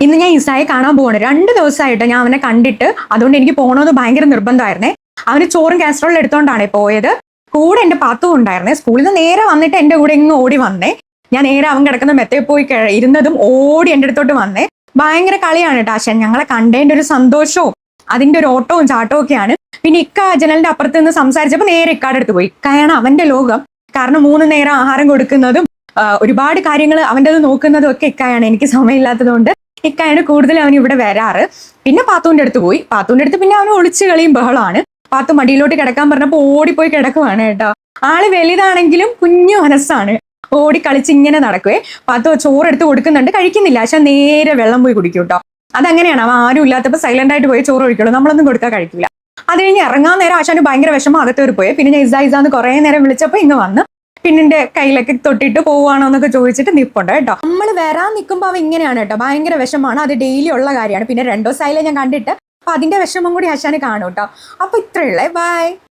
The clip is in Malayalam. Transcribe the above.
ഇന്ന് ഞാൻ ഇസായെ കാണാൻ പോവാണ്. 2 ദിവസമായിട്ട് ഞാൻ അവനെ കണ്ടിട്ട്. അതുകൊണ്ട് എനിക്ക് പോകണമെന്ന് ഭയങ്കര നിർബന്ധമായിരുന്നേ. അവന് ചോറും കാസറോളും എടുത്തോണ്ടാണ് പോയത്. കൂടെ എൻ്റെ പാത്തും ഉണ്ടായിരുന്നേ. സ്കൂളിൽ നിന്ന് നേരെ വന്നിട്ട് എൻ്റെ കൂടെ ഇങ്ങ് ഓടി വന്നേ. ഞാൻ നേരെ അവൻ കിടക്കുന്ന മെത്തയിൽ പോയി ഇരുന്നതും ഓടി എൻ്റെ അടുത്തോട്ട് വന്നേ. ഭയങ്കര കളിയാണ് കേട്ടോ ആശാൻ. ഞങ്ങളെ കണ്ടതിൻ്റെ ഒരു സന്തോഷവും അതിൻ്റെ ഒരു ഓട്ടവും ചാട്ടവും ഒക്കെയാണ്. പിന്നെ ഇക്ക ജനലിന്റെ അപ്പുറത്ത് നിന്ന് സംസാരിച്ചപ്പോൾ നേരെ ഇക്കാടെ അടുത്ത് പോയി. ഇക്കയാണ് അവന്റെ ലോകം. കാരണം 3 നേരം ആഹാരം കൊടുക്കുന്നതും ഒരുപാട് കാര്യങ്ങൾ അവൻ്റെ നോക്കുന്നതും ഒക്കെ ഇക്കായാണ്. എനിക്ക് സമയമില്ലാത്തതുകൊണ്ട് ഇക്കായാണ് കൂടുതൽ അവൻ ഇവിടെ വരാറ്. പിന്നെ പാത്തുവിന്റെ അടുത്ത് പോയി. പാത്തുവിന്റെ അടുത്ത് പിന്നെ അവന് ഒളിച്ചു കളിയും ബഹളമാണ്. പാത്തു മടിയിലോട്ട് കിടക്കാൻ പറഞ്ഞപ്പോൾ ഓടിപ്പോയി കിടക്കുവാണ് കേട്ടോ. ആള് വലുതാണെങ്കിലും കുഞ്ഞു മനസ്സാണ്. ഓടി കളിച്ച് ഇങ്ങനെ നടക്കുവേ. പാത്തു ചോറെടുത്ത് കൊടുക്കുന്നുണ്ട്, കഴിക്കുന്നില്ല. പക്ഷെ നേരെ വെള്ളം പോയി കുടിക്കും കേട്ടോ. അതങ്ങനെയാണ്. അവൻ ആരും ഇല്ലാത്തപ്പോൾ സൈലന്റ് ആയിട്ട് പോയി ചോറ് കഴിക്കുള്ളൂ. നമ്മളൊന്നും കൊടുക്കാൻ കഴിക്കില്ല. അത് കഴിഞ്ഞ് ഇറങ്ങാൻ നേരം ആശാന് ഭയങ്കര വിഷമം, അകത്തേറി പോയി. പിന്നെ ഞാൻ ഇസാന്ന് കുറേ നേരം വിളിച്ചപ്പോൾ ഇങ്ങ് വന്ന് പിന്നെ എൻ്റെ കയ്യിലൊക്കെ തൊട്ടിട്ട് പോവുകയാണോ എന്നൊക്കെ ചോദിച്ചിട്ട് നിൽപ്പുണ്ട് കേട്ടോ. നമ്മൾ വരാൻ നിൽക്കുമ്പോൾ അവൻ ഇങ്ങനെയാണ് കേട്ടോ. ഭയങ്കര വിഷമാണ്. അത് ഡെയിലി ഉള്ള കാര്യമാണ്. പിന്നെ 2 ദിവസമായില്ലേ ഞാൻ കണ്ടിട്ട്. അപ്പൊ അതിന്റെ വിഷമം കൂടി ആശാന് കാണും കേട്ടോ. അപ്പൊ ഇത്രയുള്ളേ. ബൈ.